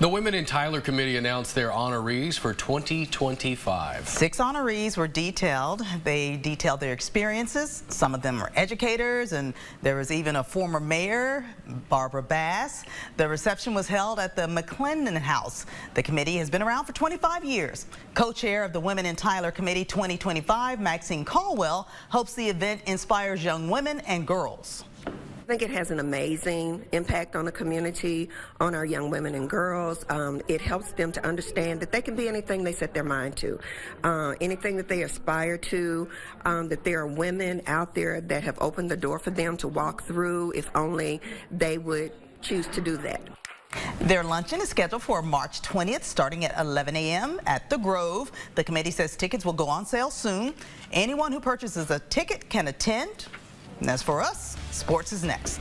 The Women in Tyler Committee announced their honorees for 2025. 6 honorees were detailed. They detailed their experiences. Some of them are educators, and there was even a former mayor, Barbara Bass. The reception was held at the McClendon House. The committee has been around for 25 years. Co-chair of the Women in Tyler Committee 2025, Maxine Caldwell, hopes the event inspires young women and girls. I think it has an amazing impact on the community, on our young women and girls. It helps them to understand that they can be anything they set their mind to, anything that they aspire to, that there are women out there that have opened the door for them to walk through if only they would choose to do that. Their luncheon is scheduled for March 20th, starting at 11 a.m. at the Grove. The committee says tickets will go on sale soon. Anyone who purchases a ticket can attend. And as for us, sports is next.